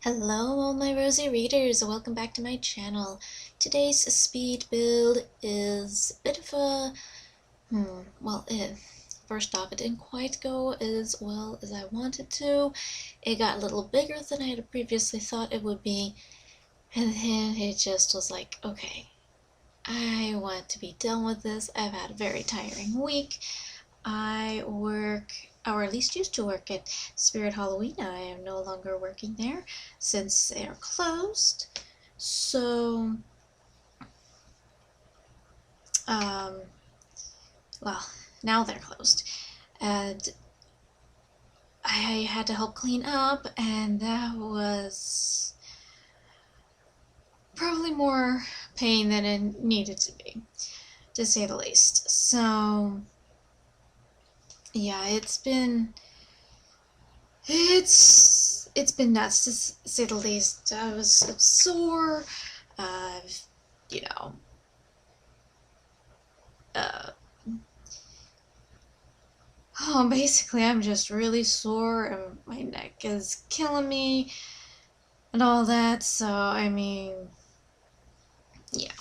Hello all my rosy readers, welcome back to my channel. Today's speed build is a bit of a, first off, it didn't quite go as well as I wanted to. It got a little bigger than I had previously thought it would be, and then it just was like, okay, I want to be done with this. I've had a very tiring week. I work, or at least used to work at Spirit Halloween. I am no longer working there since they are closed. So, um, well, now they're closed. And I had to help clean up, and that was probably more pain than it needed to be, to say the least. So, yeah, it's been nuts to say the least. I was sore. I've, you know, uh, basically I'm just really sore and my neck is killing me and all that. So I mean, yeah.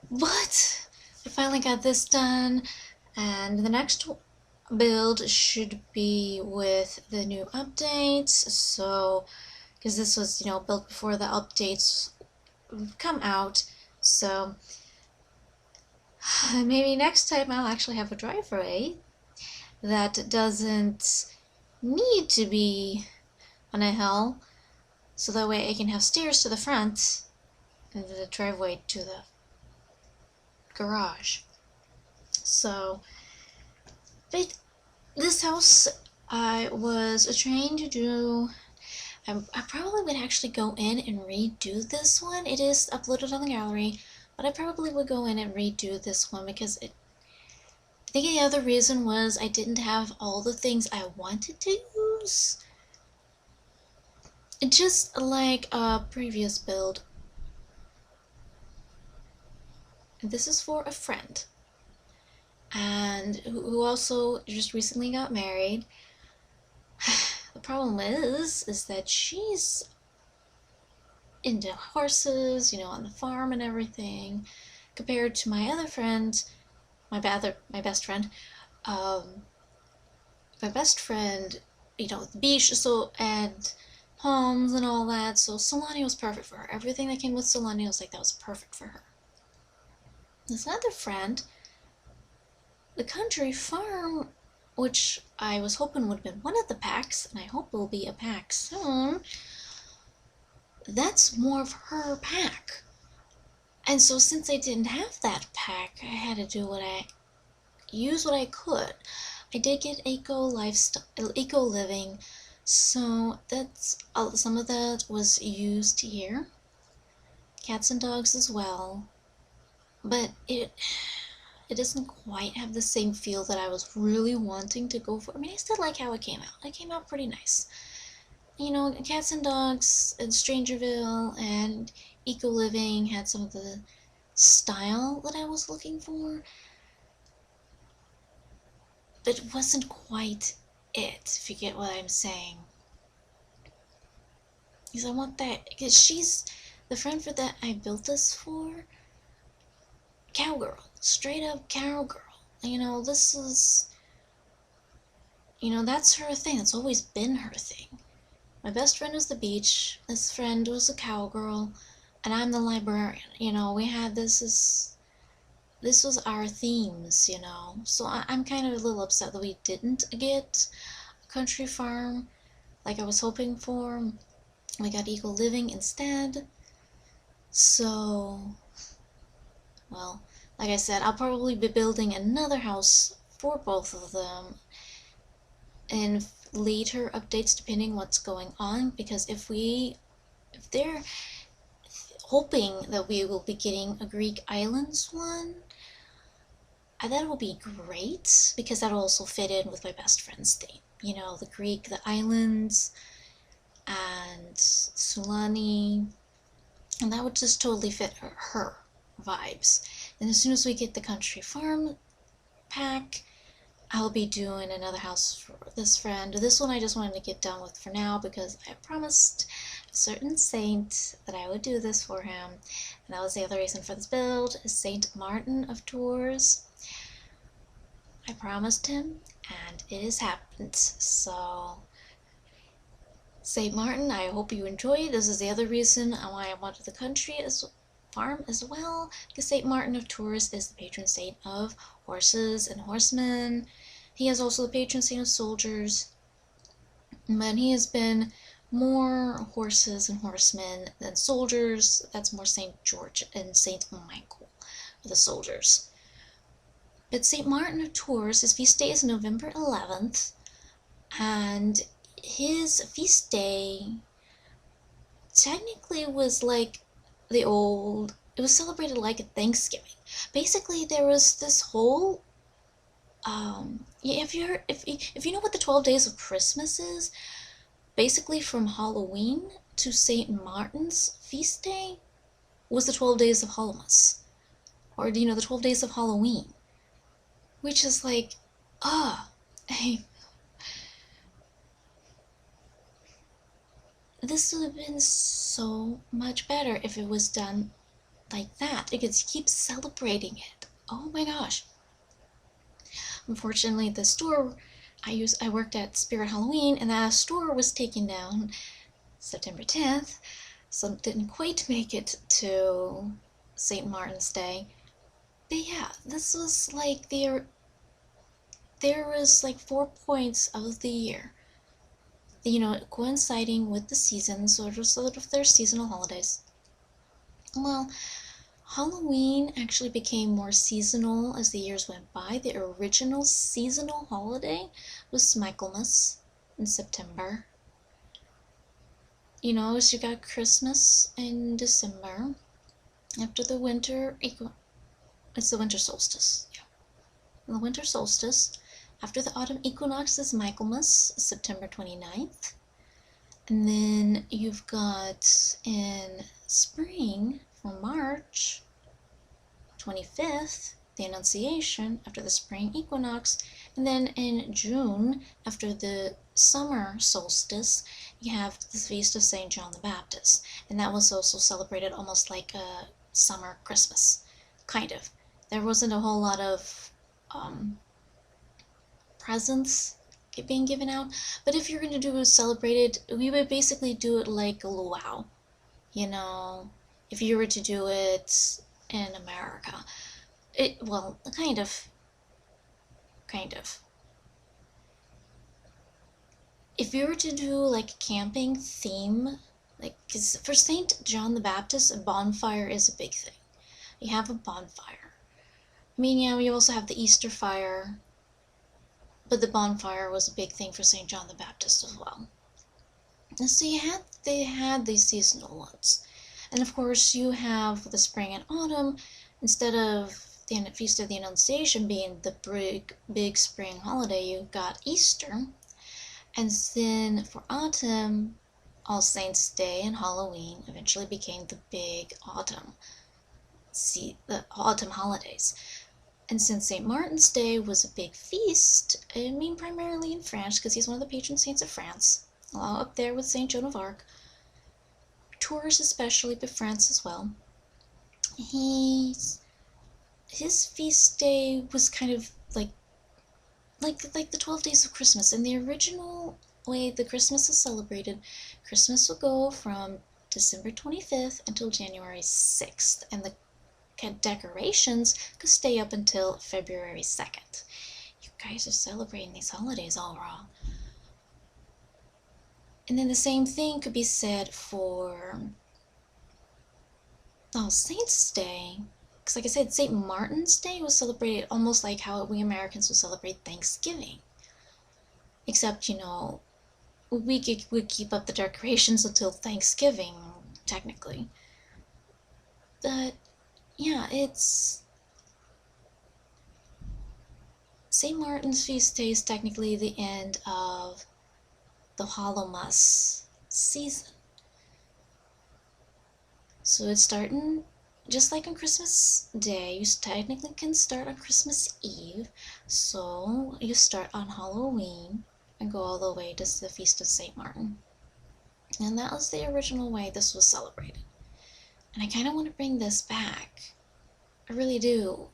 But I finally got this done, and the next build should be with the new updates. So, because this was, built before the updates come out. So maybe next time I'll actually have a driveway that doesn't need to be on a hill, so that way I can have stairs to the front and the driveway to the garage. So, but this house I was trying to do. I probably would actually go in and redo this one. It is uploaded on the gallery, but I probably would go in and redo this one because I think the other reason was I didn't have all the things I wanted to use. Just like a previous build. This is for a friend, and who also just recently got married. The problem is that she's into horses, on the farm and everything, compared to my other friend, my best friend. Um, my best friend, the beach, so and palms and all that. So Solani was perfect for her. Everything that came with Solani was like that was perfect for her. This other friend, the country farm, which I was hoping would have been one of the packs, and I hope will be a pack soon, that's more of her pack. And so since I didn't have that pack, I had to use what I could. I did get eco living, so that's some of that was used here. Cats and dogs as well, but it doesn't quite have the same feel that I was really wanting to go for. I mean, I still like how it came out. It came out pretty nice. Cats and dogs and Strangerville and Eco Living had some of the style that I was looking for, but it wasn't quite it, if you get what I'm saying. Because I want that, because she's the friend for that I built this for. Cowgirl, straight up cowgirl. This is, that's her thing. It's always been her thing. My best friend was the beach. This friend was a cowgirl, and I'm the librarian. We had this was our themes. So I'm kind of a little upset that we didn't get a country farm like I was hoping for. We got Eco Living instead. So, well, like I said, I'll probably be building another house for both of them in later updates depending what's going on, because if they're hoping that we will be getting a Greek Islands one, that will be great because that'll also fit in with my best friend's theme. The Greek, the islands, and Sulani, and that would just totally fit her vibes. And as soon as we get the country farm pack, I'll be doing another house for this friend. This one I just wanted to get done with for now because I promised a certain saint that I would do this for him. And that was the other reason for this build, is Saint Martin of Tours. I promised him, and it has happened. So, Saint Martin, I hope you enjoy. This is the other reason why I wanted the country farm as well, because Saint Martin of Tours is the patron saint of horses and horsemen. He is also the patron saint of soldiers, but he has been more horses and horsemen than soldiers. That's more Saint George and Saint Michael, the soldiers. But Saint Martin of Tours, his feast day is November 11th, and his feast day technically was like it was celebrated like a Thanksgiving. Basically, there was this whole if you know what the 12 days of Christmas is, basically from Halloween to Saint Martin's feast day was the 12 days of Hallowmas, or the 12 days of Halloween, which is like, hey, this would have been so much better if it was done like that, because you keep celebrating it. Oh my gosh. Unfortunately, the store I worked at Spirit Halloween, and that store was taken down September 10th, so didn't quite make it to St. Martin's Day. But yeah, this was like there was like 4 points of the year, coinciding with the seasons, sort of their seasonal holidays. Well, Halloween actually became more seasonal as the years went by. The original seasonal holiday was Michaelmas in September. So you got Christmas in December. After the winter, it's the winter solstice. Yeah. The winter solstice. After the autumn equinox is Michaelmas, September 29th. And then you've got in spring, for March 25th, the Annunciation after the spring equinox, and then in June, after the summer solstice, you have the feast of St. John the Baptist, and that was also celebrated almost like a summer Christmas, kind of. There wasn't a whole lot of presents being given out, but if you're going to do it celebrated, we would basically do it like a luau, if you were to do it in America. Well, kind of. If you were to do like a camping theme, because for St. John the Baptist, a bonfire is a big thing. You have a bonfire. You also have the Easter fire, but the bonfire was a big thing for St. John the Baptist as well. And so they had these seasonal ones. And of course, you have the spring and autumn. Instead of the Feast of the Annunciation being the big spring holiday, you've got Easter. And then for autumn, All Saints' Day and Halloween eventually became the big autumn. The autumn holidays. And since St. Martin's Day was a big feast, primarily in France, because he's one of the patron saints of France, up there with St. Joan of Arc, Tours especially, but France as well, his feast day was kind of like the 12 days of Christmas. In the original way the Christmas is celebrated, Christmas will go from December 25th until January 6th, and the decorations could stay up until February 2nd. You guys are celebrating these holidays all wrong. And then the same thing could be said for All Saints' Day. Because like I said, St. Martin's Day was celebrated almost like how we Americans would celebrate Thanksgiving. Except, we keep up the decorations until Thanksgiving, technically. But, yeah, it's... St. Martin's feast day is technically the end of the Hallowmas season. So it's starting just like on Christmas Day, you technically can start on Christmas Eve. So you start on Halloween and go all the way to the Feast of St. Martin. And that was the original way this was celebrated. And I kind of want to bring this back. I really do.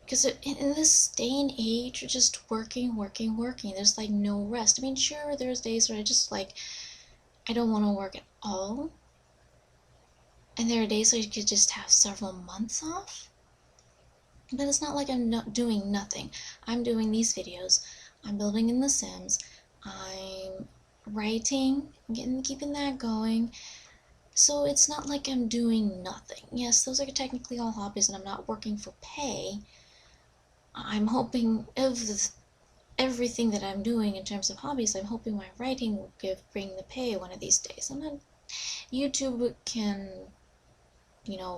Because in this day and age, you're just working, working, working. There's like no rest. I mean, sure, there's days where I just like, I don't want to work at all. And there are days where you could just have several months off. But it's not like I'm not doing nothing. I'm doing these videos. I'm building in The Sims. I'm writing, keeping that going. So it's not like I'm doing nothing. Yes, those are technically all hobbies and I'm not working for pay. I'm hoping everything that I'm doing in terms of hobbies, I'm hoping my writing will bring the pay one of these days. And then YouTube can,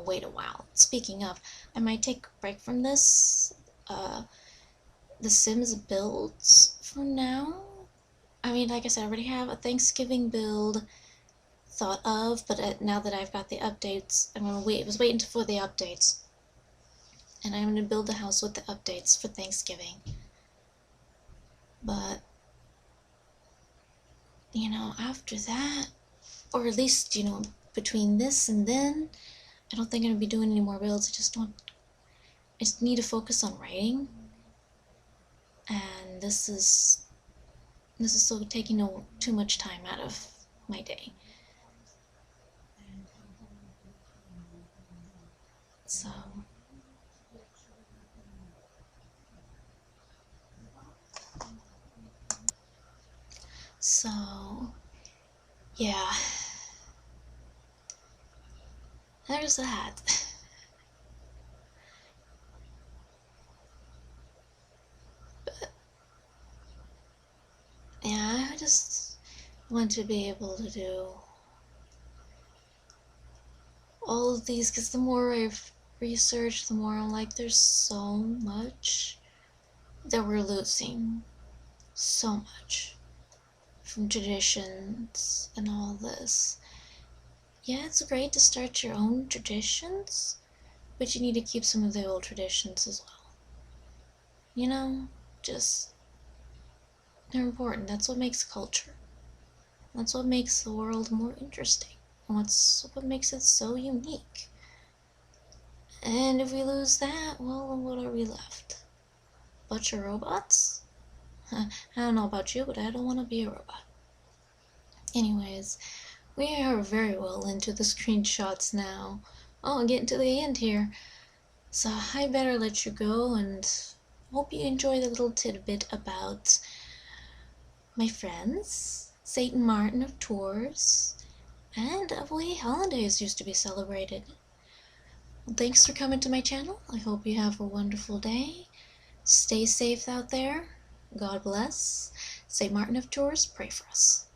wait a while. Speaking of, I might take a break from this, The Sims builds for now. I mean, like I said, I already have a Thanksgiving build thought of, but now that I've got the updates, I'm gonna wait. I was waiting for the updates, and I'm gonna build the house with the updates for Thanksgiving. But after that, or at least between this and then, I don't think I'm gonna be doing any more builds. I just need to focus on writing, and this is so taking too much time out of my day. So yeah, there's that. But yeah, I just want to be able to do all of these, because the more I've researched, the more I'm like, there's so much that we're losing. So much. From traditions and all this. Yeah, it's great to start your own traditions, but you need to keep some of the old traditions as well. Just, they're important. That's what makes culture. That's what makes the world more interesting. And what makes it so unique. And if we lose that, well, then what are we left? Bunch of robots? I don't know about you, but I don't want to be a robot. Anyways, we are very well into the screenshots now. Oh, getting to the end here. So I better let you go, and hope you enjoy the little tidbit about my friends, St. Martin of Tours, and of the way holidays used to be celebrated. Well, thanks for coming to my channel. I hope you have a wonderful day. Stay safe out there. God bless. St. Martin of Tours, pray for us.